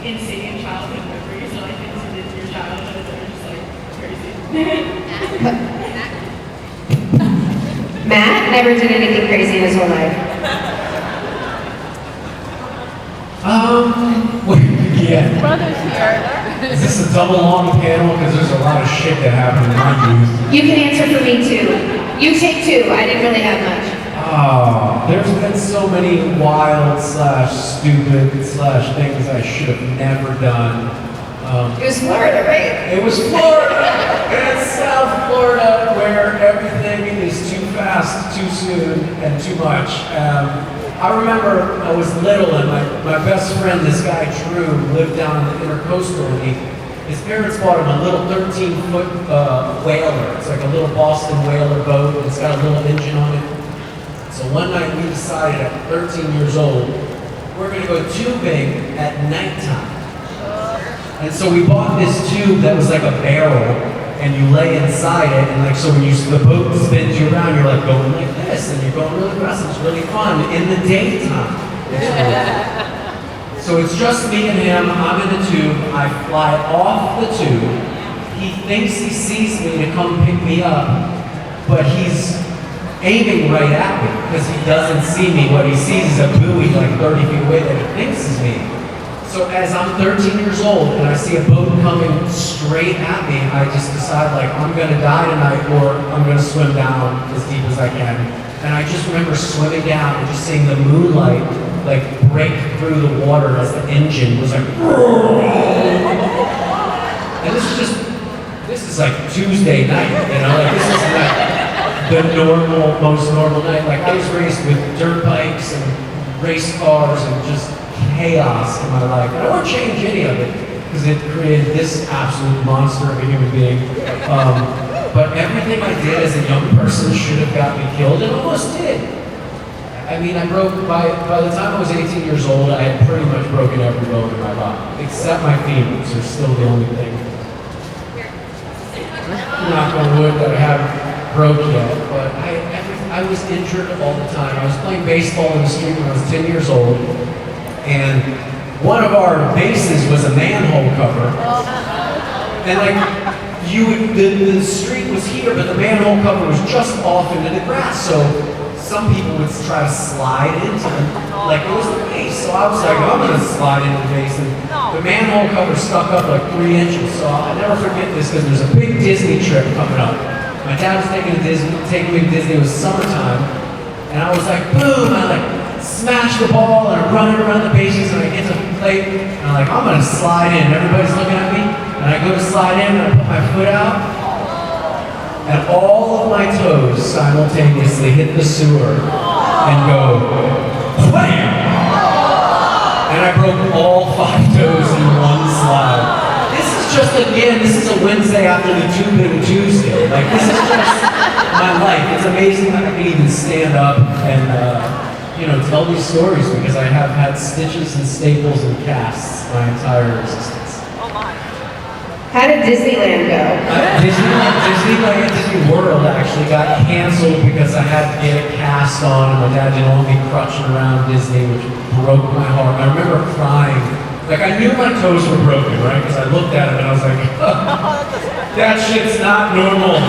insane childhood memories, so like things you did in your childhood that are just like crazy. Matt never did anything crazy in his whole life. Yeah. Brothers here. Is this a double long panel? Because there's a lot of shit that happened in my youth. You can answer for me too. You take two. I didn't really have much. Oh, there's been so many wild / stupid / things I should have never done. It was Florida, right? It was Florida. It's South Florida, where everything is too fast, too soon, and too much. I remember I was little, and my best friend, this guy Drew, lived down in the Intercoastal, and his parents bought him a little 13-foot whaler. It's like a little Boston whaler boat, and it's got a little engine on it. So one night we decided at 13 years old, we're going to go tubing at nighttime. And so we bought this tube that was like a barrel, and you lay inside it, and like so when the boat spins you around, you're like going like this, and you're going really fast. It's really fun in the daytime. So it's just me and him. I'm in the tube. I fly off the tube. He thinks he sees me to come pick me up, but he's aiming right at me because he doesn't see me. What he sees is a buoy like 30 feet away that he thinks is me. So as I'm 13 years old and I see a boat coming straight at me, I just decide like I'm gonna die tonight or I'm gonna swim down as deep as I can. And I just remember swimming down and just seeing the moonlight like break through the water as the engine was like. And this is like Tuesday night, you know, like this is like the most normal night. Like I was raised with dirt bikes and race cars and just chaos in my life. I don't want to change any of it because it created this absolute monster of a human being. But everything I did as a young person should have got me killed and almost did. I mean, I broke, by the time I was 18 years old, I had pretty much broken every bone in my body, except my femurs are still the only thing. Knock on wood that I haven't broke yet, but I was injured all the time. I was playing baseball in the street when I was 10 years old, and one of our bases was a manhole cover. And like, the street was here, but the manhole cover was just off into the grass, so some people would try to slide into it, like it was the base. So I was like, I'm gonna slide into the base, and the manhole cover stuck up like 3 inches. So I'll never forget this because there's a big Disney trip coming up. My dad was taking me to Disney. It was summertime, and I was like, boom! I like smash the ball and I'm running around the bases, and I get to the plate, and I'm like, I'm gonna slide in. Everybody's looking at me, and I go to slide in, and I put my foot out. And all of my toes simultaneously hit the sewer and go wham! And I broke all 5 toes in one slide. This is a Wednesday after the tubing Tuesday. Like, this is just my life. It's amazing that I can even stand up and, tell these stories because I have had stitches and staples and casts my entire existence. How did Disneyland go? Disney World actually got canceled because I had to get a cast on, and my dad didn't want me crutching around Disney, which broke my heart. I remember crying. Like, I knew my toes were broken, right? Because I looked at them and I was like, that shit's not normal.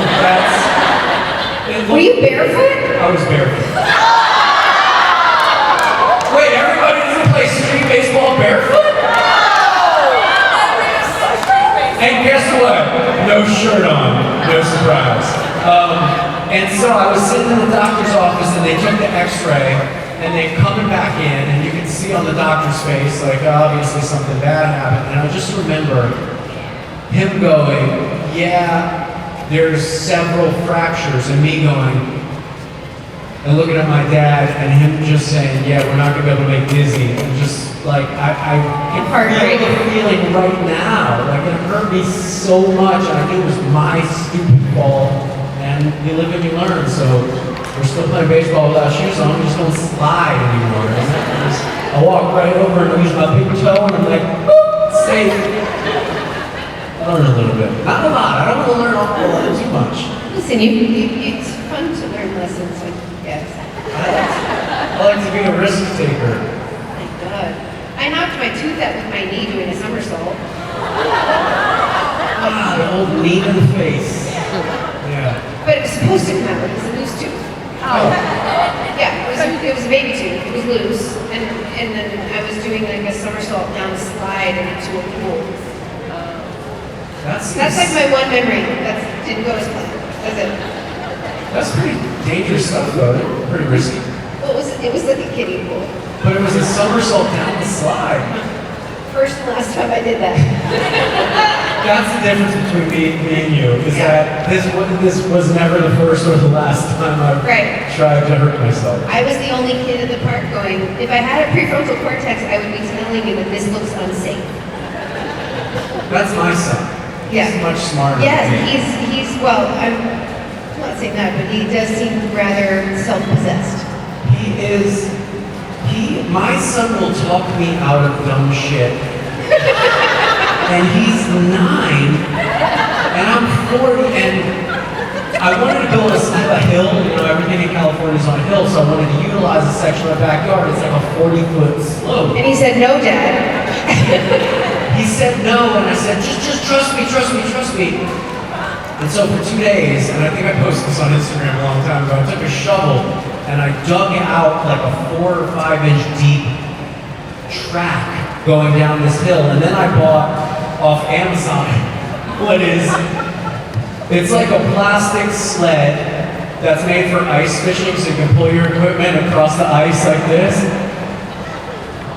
Were you barefoot? I was barefoot. Wait, everybody doesn't play street baseball barefoot? And guess what? No shirt on. No surprise. And so I was sitting in the doctor's office and they took the x-ray and they're coming back in and you can see on the doctor's face, like, obviously something bad happened. And I just remember him going, yeah, there's several fractures, and me going, and looking at my dad and him just saying, yeah, we're not gonna be able to make Disney. And just like, I can feel the feeling right now. Like, it hurt me so much. I knew it was my stupid fault. And you live and you learn. So we're still playing baseball without shoes on. We just don't slide anymore. I walk right over and use my big toe and I'm like, boop, safe. Learn a little bit. Not a lot. I don't want to learn a whole lot too much. Listen, it's fun to learn lessons with kids. I like to be a risk taker. My God. I I knocked my tooth out with my knee doing a somersault. Ah, the old knee in the face. Yeah. But it was supposed to come out. It was a loose tooth. Oh. Yeah, it was a baby tooth. It was loose. And then I was doing like a somersault down a slide and into a pool. That's like my one memory. That didn't go as planned. That's it. That's pretty dangerous stuff, though. Pretty risky. Well, it was like a kiddie pool. But it was a somersault down the slide. First and last time I did that. That's the difference between me and you, is that this was never the first or the last time I've tried to hurt myself. I was the only kid in the park going, if I had a prefrontal cortex, I would be telling you that this looks unsafe. That's my son. Yeah. He's much smarter Yes, than me. well, I'm not saying that, but he does seem rather self-possessed. My son will talk me out of dumb shit. And he's 9, and I'm 40, and I wanted to build a hill. You know, everything in California is on a hill, so I wanted to utilize a section of the backyard. It's like a 40-foot slope. And he said, no, Dad. He said no, and I said, just trust me. And so for 2 days, and I think I posted this on Instagram a long time ago, I took a shovel and I dug out like a 4 or 5 inch deep track going down this hill, and then I bought off Amazon it's like a plastic sled that's made for ice fishing, so you can pull your equipment across the ice like this.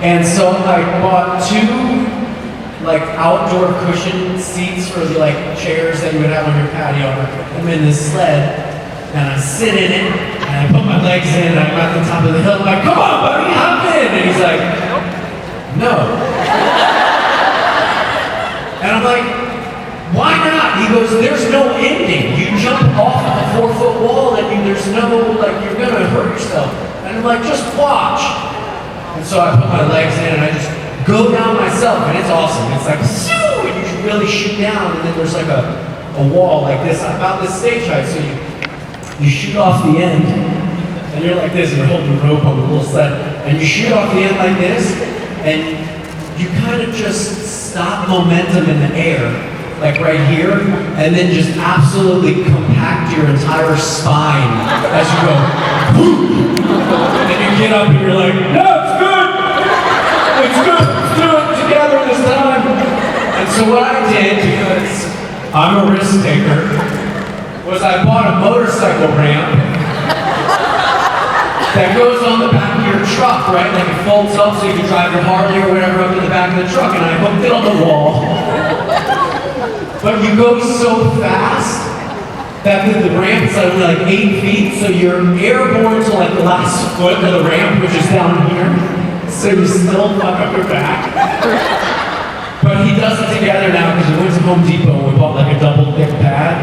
And so I bought 2 like outdoor cushion seats for the like chairs that you would have on your patio. I'm in this sled and I sit in it and I put my legs in and I'm at the top of the hill. I'm like, come on, buddy, hop in. And he's like, no. And I'm like, why not? He goes, there's no ending. You jump off of a 4-foot wall and there's no, like, you're gonna hurt yourself. And I'm like, just watch. And so I put my legs in and I just go down myself, and it's awesome. It's like, shoo, and you really shoot down, and then there's like a wall like this, about this stage height, so you shoot off the end, and you're like this, and you're holding the rope on the little sled, and you shoot off the end like this, and you kind of just stop momentum in the air, like right here, and then just absolutely compact your entire spine as you go, whoo! And then you get up and you're like, no, it's good! It's good, let's do it together this time. And so what I did, because I'm a risk taker, was I bought a motorcycle ramp that goes on the back of your truck, right? Like it folds up so you can drive your Harley or whatever up to the back of the truck, and I hooked it on the wall. But you go so fast that the ramp is only like 8 feet, so you're airborne to like the last foot of the ramp, which is down here. So you still fuck up your back. But he does it together now because we went to Home Depot and we bought like a double thick pad.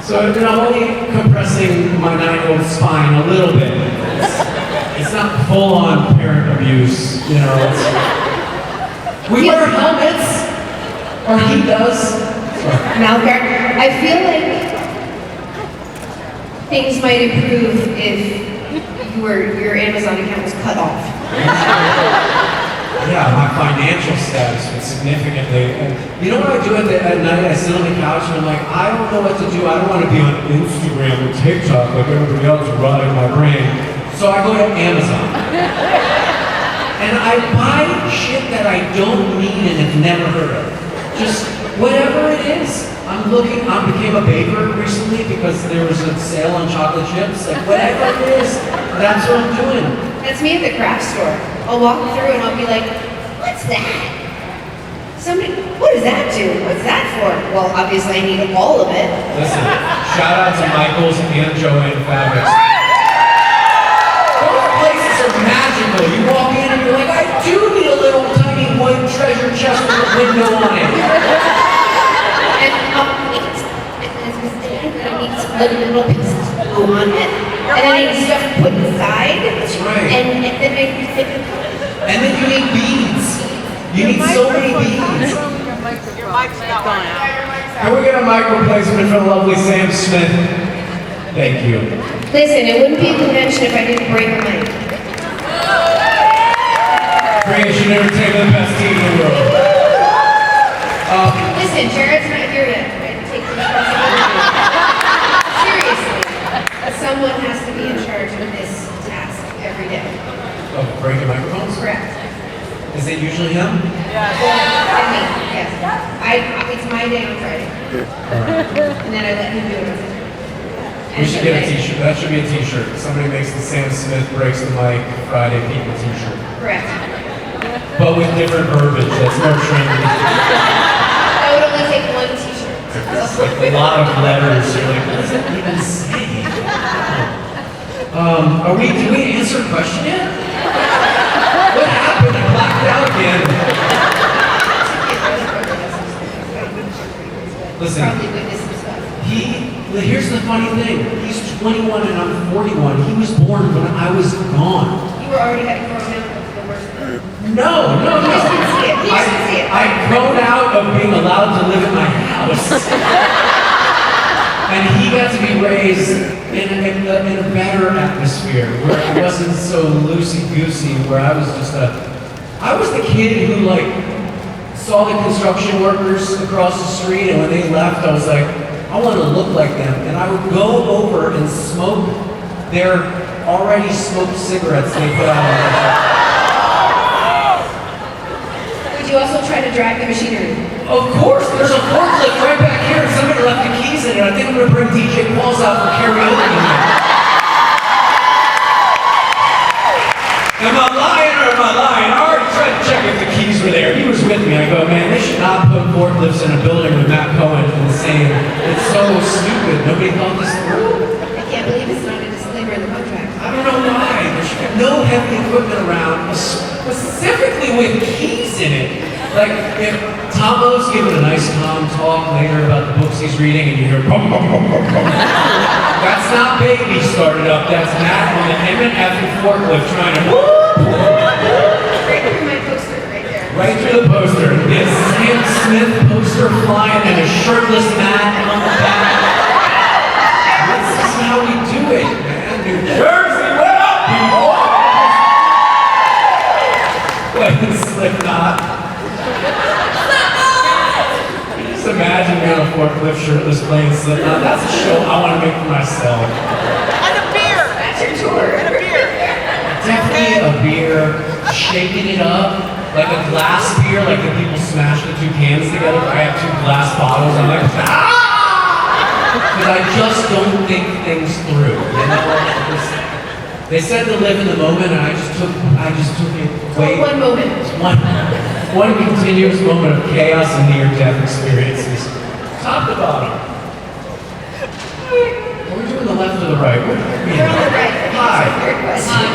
So I'm only compressing my 9-year-old spine a little bit. It's not full-on parent abuse, you know. We wear helmets, or he does. Malgar, I feel like things might improve if your Amazon account was cut off. Yeah, my financial status was significantly. You know what I do at night? I sit on the couch and I'm like, I don't know what to do. I don't want to be on Instagram or TikTok like everybody else rotting my brain. So I go to Amazon. And I buy shit that I don't need and have never heard of. Just whatever it is. I became a baker recently because there was a sale on chocolate chips. Like whatever it is, that's what I'm doing. That's me at the craft store. I'll walk through and I'll be like, what's that? What does that do? What's that for? Well, obviously I need all of it. Listen, shout out to Michael's and Joanne Fabrics. Those places are magical. You walk in and you're like, I do need a little tiny white treasure chest with a window on it. And I need some little pieces to go on it. And then I need stuff to put inside. That's right. And then I need to... And then you need beads. You need so many beads. Your mic's not on. And we get a mic replacement for the lovely Sam Smith. Thank you. Listen, it wouldn't be a convention if I didn't break a mic. Creation Entertainment, the best team in the world. Listen, Jared's not here yet. I take the responsibility. Seriously, someone has to be in charge of this task every day. Oh, breaking microphones? Correct. Is it usually him? And me, yes. It's my day on Friday. And then I let him do it. We should get a t-shirt. That should be a t-shirt. Somebody makes the Sam Smith breaks the mic Friday people t-shirt. Correct. But with different verbiage. That's more trendy. That would only take one t-shirt. It's like a lot of letters. You're like, what does it even say? Did we answer a question yet? What happened? I blacked out again. Listen, Probably witnessed some stuff. here's the funny thing. He's 21 and I'm 41. He was born when I was gone. You were already having grown out of the worst thing. No. He just didn't see it. He just didn't see it. I'd grown out of being allowed to live in my house. And he got to be raised in a better atmosphere where it wasn't so loosey-goosey, where I was the kid who like saw the construction workers across the street, and when they left, I was like, I want to look like them. And I would go over and smoke their already smoked cigarettes they put out on the Would you also try to drag the machinery? Of course, there's a forklift right back here, and somebody left the keys in it. I think I'm gonna bring DJ Paul's out for karaoke tonight. Am I lying or am I lying? I already tried to check if the keys were there. He was with me. I go, man, they should not put forklifts in a building with Matt Cohen in the same. It's so stupid. Nobody thought this through. I can't believe it's not a disclaimer in the contract. I don't know why. There should be no heavy equipment around, specifically with keys in it. Like, if Tomo's giving a nice calm talk later about the books he's reading and you hear bum, bum, bum, bum, bum. That's not Baby started up, that's Matt on the M&F forklift trying to Right through my poster, right there. right through the poster. It's Sam Smith poster flying and a shirtless Matt on the back. This is how we do it, man. New Jersey, what up, people? Wait, Slipknot. Just imagine me on a forklift shirtless playing Slipknot. That's a show I want to make for myself. And a beer! That's your tour. And a beer! Definitely a beer, shaking it up, like a glass beer, like the people smash the two cans together. I have two glass bottles, I'm like, because I just don't think things through, you know? They said to live in the moment, and I just took it way. One moment. One continuous moment of chaos and near-death experiences, top to bottom. Are we doing the left or the right? What are we You're on the right. Hi. Third question.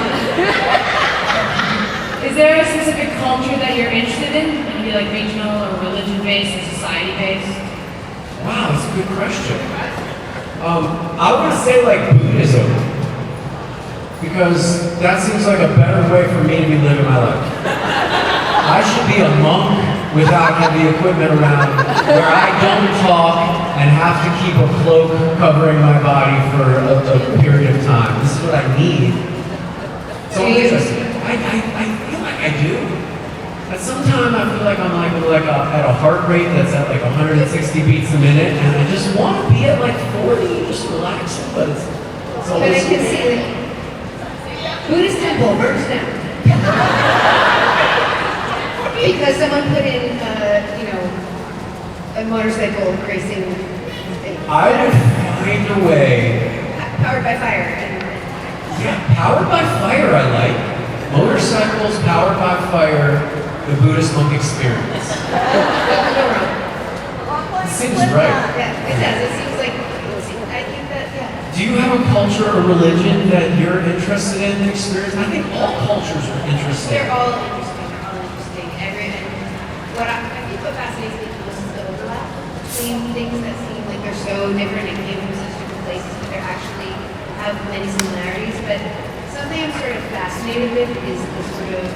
Is there a specific culture that you're interested in? Maybe like regional or religion-based or society-based? Wow, that's a good question. I want to say like Buddhism, because that seems like a better way for me to be living my life. I should be a monk without heavy equipment around, where I don't talk and have to keep a cloak covering my body for a period of time. This is what I need. So I'm interested. I feel like I do. At some time I feel like I'm at a heart rate that's at like 160 beats a minute, and I just want to be at like 40, just relaxing, but it's And always. I can see the Buddhist temple burns down. Because someone put in, a motorcycle racing thing. I would find a way. Powered by fire. Yeah, powered by fire I like. Motorcycles, powered by fire, the Buddhist monk experience. What could go wrong? It seems right. Yeah, it does. It seems like, I think that, yeah. Do you have a culture or religion that you're interested in experiencing? I think all cultures are interesting. They're all interesting. What fascinates me most is the overlap between things that seem like they're so different and came from such different places, but they actually have many similarities. But something I'm sort of fascinated with is the sort of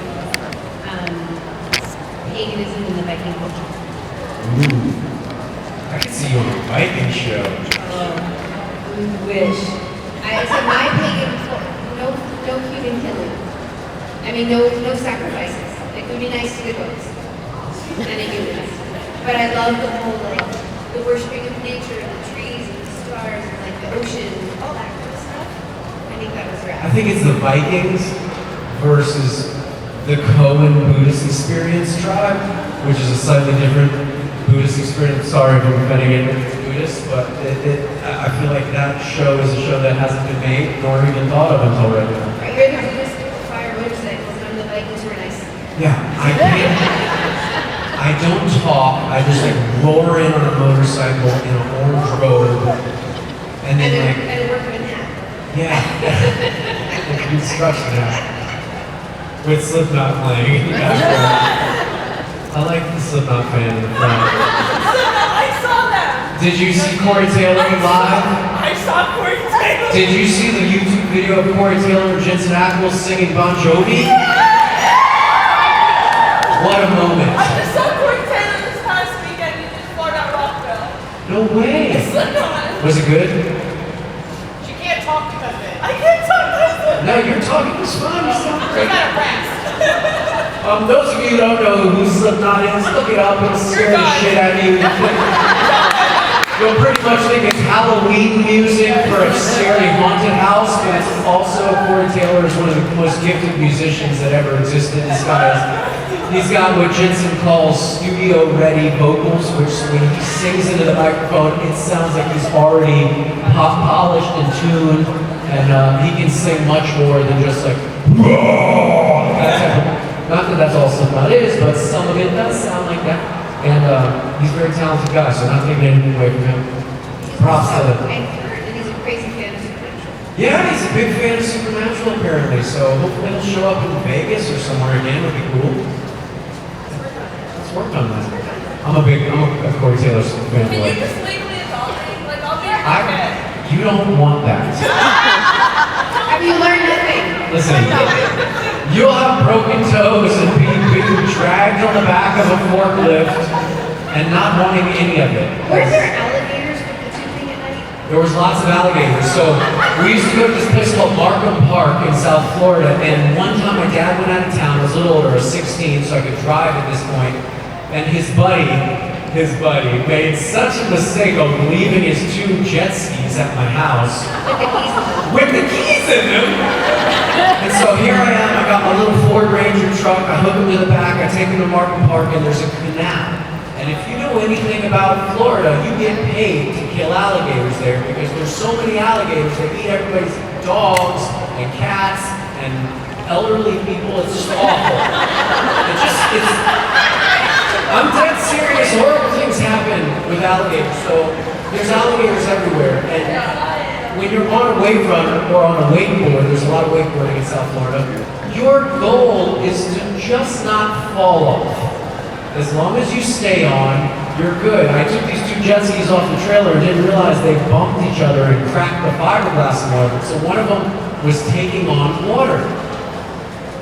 paganism in the Viking culture. Ooh. I could see you on a Viking show. Wish. So my pagan, no human killing. I mean, no sacrifices. It would be nice to the goats and the humans. But I love the whole, like, the worshiping of nature and the trees and the stars and, like, the ocean and all that kind of stuff. I think that was rad. I think it's the Vikings versus the Cohen Buddhist experience tribe, which is a slightly different Buddhist experience. Sorry if I'm offending any Buddhists, but I feel like that show is a show that hasn't been made nor even thought of until right now. Right, you're the Buddhist with the fire motorcycles and I'm the Vikings who are nice. Yeah, I don't talk. I just like roar in on a motorcycle in an orange robe, and then like and work with a nap. yeah, like construction hat with Slipknot playing in the background. I like the Slipknot fan in the front. I saw that! Did you see Corey Taylor live? I saw Cohen Taylor! Did you see the YouTube video of Corey Taylor and Jensen Ackles singing Bon Jovi? What a moment. I just saw Cohen Taylor this past weekend. He did Florida Rockville. No way. Slipknot. Was it good? She can't talk because of it. I can't talk because of it. No, you're talking this fun. You sound She great. got a rest. Those of you who don't know who Slipknot is, look it up. It'll scare the shit out of you. You'll pretty much think it's Halloween music for a scary haunted house, but it's also Corey Taylor is one of the most gifted musicians that ever existed. He's got what Jensen calls studio-ready vocals, which when he sings into the microphone, it sounds like he's already polished and tuned, and he can sing much more than just like, not that that's all Slipknot is, but some of it does sound like that. And he's a very talented guy, so not taking anything away from him. Props to him. I heard that he's a crazy fan of Supernatural. Yeah, he's a big fan of Supernatural apparently, so hopefully he'll show up in Vegas or somewhere again. Would be cool. Let's work on that. I'm a Corey Taylor fan. Can you just legally adopt me? Like, I'll be your kid. You don't want that. Have you learned nothing? Listen, you'll have broken toes and be dragged on the back of a forklift and not wanting any of it. Were there alligators with the tubing at night? There was lots of alligators. So we used to go to this place called Markham Park in South Florida, and one time my dad went out of town. I was a little older, I was 16, so I could drive at this point. And his buddy made such a mistake of leaving his 2 jet skis at my house with the keys in them. And so here I am, I got my little Ford Ranger truck, I hook him to the back, I take him to Markham Park, and there's a canal. And if you know anything about Florida, you get paid to kill alligators there because there's so many alligators, they eat everybody's dogs and cats and elderly people. It's just awful. I'm dead serious. Horrible things happen with alligators. So there's alligators everywhere. And when you're on a wave runner or on a wakeboard, there's a lot of wakeboarding in South Florida, your goal is to just not fall off. As long as you stay on, you're good. I took these 2 jet skis off the trailer and didn't realize they bumped each other and cracked the fiberglass in water. So one of them was taking on water.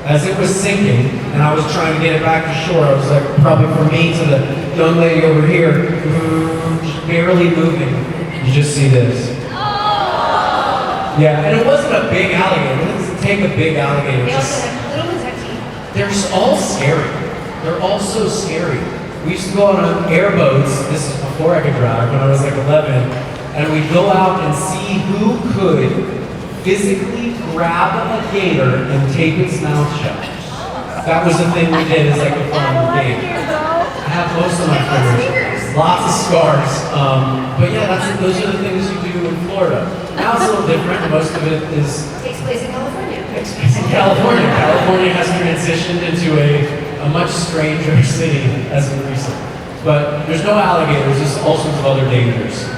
As it was sinking, and I was trying to get it back to shore, I was like, probably from me to the young lady over here, just barely moving. You just see this. Yeah, and it wasn't a big alligator. It doesn't take a big alligator. They also have little ones have teeth. They're all scary. They're all so scary. We used to go on airboats, this is before I could drive, when I was like 11, and we'd go out and see who could physically grab a gator and tape its mouth shut. That was the thing we did as like a fun game. I have most of my fingers. Lots of scars. But yeah, those are the things you do in Florida. Now it's a little different. Most of it Takes place in California. takes place in California. California has transitioned into a much stranger city as of recent. But there's no alligators, there's all sorts of other dangers.